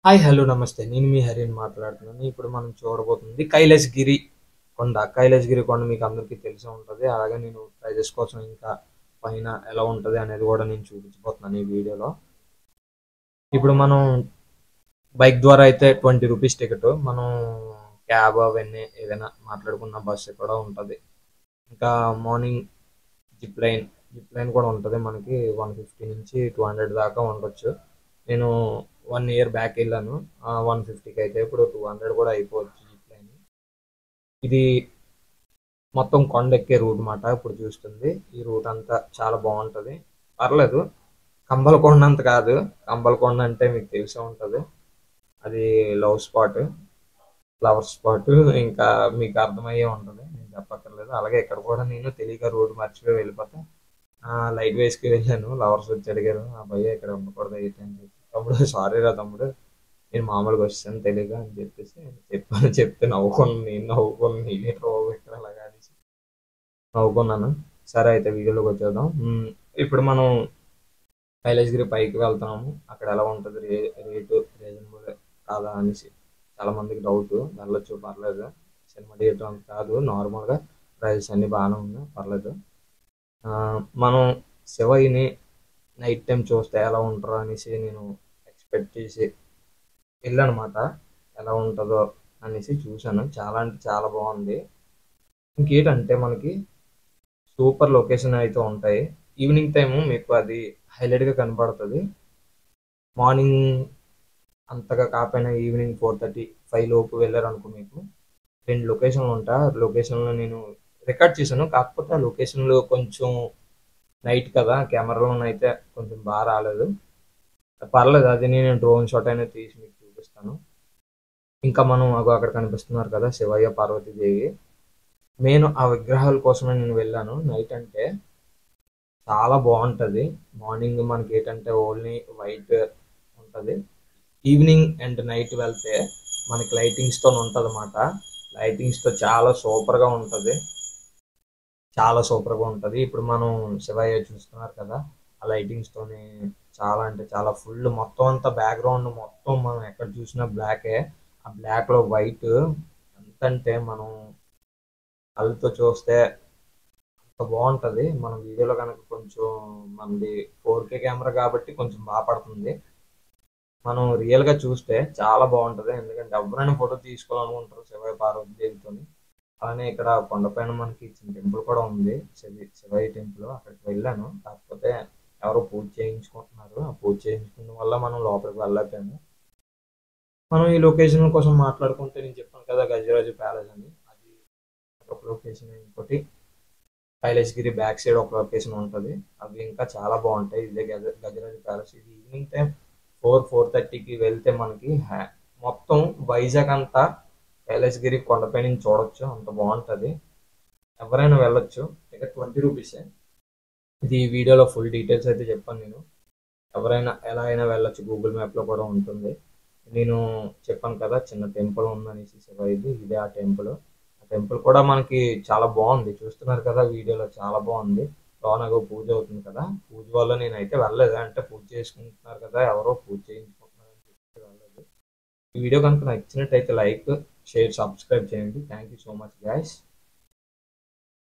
Hi hello నమస్తే నేను మీ హరిని మాట్లాడుతున్నాను. ఇప్పుడు మనం చూడబోతుంది కైలాసగిరి కొండ. కైలాసగిరి కొండ మీకు అందరికీ తెలిసే ఉంటుంది. అలాగే నేను ప్రైజెస్ కోసం ఇంకా పైన ఎలా ఉంటుంది అనేది కూడా నేను చూపించబోతున్నాను ఈ వీడియోలో. ఇప్పుడు మనం బైక్ ద్వారా అయితే ₹20 టికెట్, మనం క్యాబ్ అవన్నీ ఏదైనా మాట్లాడుకున్న బస్సు కూడా ఉంటుంది. ఇంకా morning zip line zip line కూడా ఉంటుంది. మనకి 150 నుంచి 200 దాకా ఉండొచ్చు. నేను 1 ఇయర్ బ్యాక్ వెళ్ళాను. 150కి అయితే ఇప్పుడు 200 కూడా అయిపోవచ్చు జిప్ లైన్. ఇది మొత్తం కొండ ఎక్కే రూట్ మాట. ఇప్పుడు చూస్తుంది ఈ రూట్ అంతా చాలా బాగుంటుంది. పర్లేదు, కంబలకొండ అంత కాదు. కంబలకొండ అంటే మీకు తెలిసే ఉంటుంది, అది లవ్ స్పాట్, ఫ్లవర్ స్పాట్. ఇంకా మీకు అర్థమయ్యే ఉంటుంది, నేను చెప్పక్కర్లేదు. అలాగే ఇక్కడ కూడా నేను తెలియక రోడ్డు మర్చిపోయి వెళ్ళిపోతా లైట్ వేస్కి వెళ్ళాను. లవర్స్ వచ్చి అడిగారు, ఆ భయ్య ఇక్కడ ఉండకూడదు అయితే అని చెప్పి, తమ్ముడు సారీ రా తమ్ముడు, నేను మామూలుగా వచ్చాను తెలియక అని చెప్పేసి చెప్పాను. చెప్తే నవ్వుకున్నాను, నేను నవ్వుకున్నాను, నీళ్ళేట్రా బాబు ఇక్కడ అలాగా అనేసి నవ్వుకున్నాను. సరే అయితే వీడియోలోకి వచ్చేద్దాం. ఇప్పుడు మనం కైలాసగిరి పైకి వెళ్తున్నాము. అక్కడ ఎలా ఉంటుంది, రేటు రీజనబుల్ కాదా అనేసి చాలా మందికి డౌట్. వెళ్ళొచ్చు, పర్లేదు. సినిమా థియేటర్ అంత కాదు, నార్మల్గా ప్రైజెస్ అన్ని బాగానే ఉన్నాయి, పర్లేదు. ఆ, మనం శివయ్యని నైట్ టైం చూస్తే ఎలా ఉంటారో అనేసి నేను ఎక్స్పెక్ట్ చేసి వెళ్ళనమాట. ఎలా ఉంటుందో అనేసి చూశాను. చాలా అంటే చాలా బాగుంది. ఇంకేంటంటే మనకి సూపర్ లొకేషన్ అయితే ఉంటాయి. ఈవినింగ్ టైము మీకు అది హైలైట్గా కనపడుతుంది. మార్నింగ్ అంతగా కాకపోయినా ఈవినింగ్ 4:30, 5 లోపు వెళ్ళారనుకో మీకు రెండు లొకేషన్లు ఉంటాయి. లొకేషన్లో నేను రికార్డ్ చేశాను, కాకపోతే ఆ లొకేషన్లో కొంచెం నైట్ కదా, కెమెరాలో అయితే కొంచెం బాగా రాలేదు. పర్లేదు, అది నేను డ్రోన్ షాట్ అనేది తీసి మీకు చూపిస్తాను. ఇంకా మనం అక్కడ కనిపిస్తున్నారు కదా శివయ్య పార్వతీదేవి, నేను ఆ విగ్రహాల కోసమే నేను వెళ్ళాను. నైట్ అంటే చాలా బాగుంటుంది. మార్నింగ్ మనకి ఏంటంటే ఓన్లీ వైట్ ఉంటుంది. ఈవినింగ్ అండ్ నైట్ వెళ్తే మనకి లైటింగ్స్తో ఉంటుంది అన్నమాట. లైటింగ్స్తో చాలా సూపర్గా ఉంటుంది, చాలా సూపర్గా ఉంటుంది. ఇప్పుడు మనం శివయ్య చూస్తున్నారు కదా, ఆ లైటింగ్స్తోని చాలా అంటే చాలా ఫుల్, మొత్తం అంతా బ్యాక్గ్రౌండ్ మొత్తం మనం ఎక్కడ చూసినా బ్లాకే. ఆ బ్లాక్లో వైట్ ఎంతంటే మనం కళ్ళతో చూస్తే అంత బాగుంటుంది. మనం వీడియోలో కనుక కొంచెం మనది 4K కెమెరా కాబట్టి కొంచెం బాగా పడుతుంది. మనం రియల్గా చూస్తే చాలా బాగుంటుంది. ఎందుకంటే ఎవరైనా ఫోటో తీసుకోవాలనుకుంటారు శివయ్య పార్వతీదేవితో. అలానే ఇక్కడ కొండపైన మనకి చిన్న టెంపుల్ కూడా ఉంది, శివయ్య టెంపుల్. అక్కడికి వెళ్ళాను, కాకపోతే ఎవరో పూజ చేయించుకుంటున్నారు. ఆ పూజ చేయించుకున్న వల్ల మనం లోపలికి వెళ్ళలేకపోయాము. మనం ఈ లొకేషన్ కోసం మాట్లాడుకుంటే నేను చెప్పాను కదా గజరాజు ప్యాలెస్ అని, అది ఒక లొకేషన్. ఇంకోటి కైలాసగిరి బ్యాక్ సైడ్ ఒక లొకేషన్ ఉంటుంది, అవి ఇంకా చాలా బాగుంటాయి. ఇదే గజరాజు ప్యాలెస్. ఇది ఈవినింగ్ టైం 4-4:30కి వెళ్తే మనకి మొత్తం వైజాగ్ అంతా కైలాసగిరి కొండపై నుంచి చూడొచ్చు, అంత బాగుంటుంది. ఎవరైనా వెళ్ళొచ్చు. ఇక ₹20. ఇది ఈ వీడియోలో ఫుల్ డీటెయిల్స్ అయితే చెప్పాను నేను. ఎవరైనా ఎలా అయినా వెళ్ళొచ్చు, గూగుల్ మ్యాప్లో కూడా ఉంటుంది. నేను చెప్పాను కదా చిన్న టెంపుల్ ఉందనేసి శివయ్యది, ఇదే ఆ టెంపుల్. ఆ టెంపుల్ కూడా మనకి చాలా బాగుంది, చూస్తున్నారు కదా వీడియోలో, చాలా బాగుంది. లోనగో పూజ అవుతుంది కదా, పూజ వల్ల నేనైతే వెళ్ళలేదు. అంటే పూజ చేసుకుంటున్నారు కదా, ఎవరో పూజ చేయించుకుంటున్నారు అని చెప్పి వెళ్ళలేదు. ఈ వీడియో కనుక నచ్చినట్టయితే లైక్, షేర్, సబ్స్క్రైబ్ చేయండి. Thank you so much guys.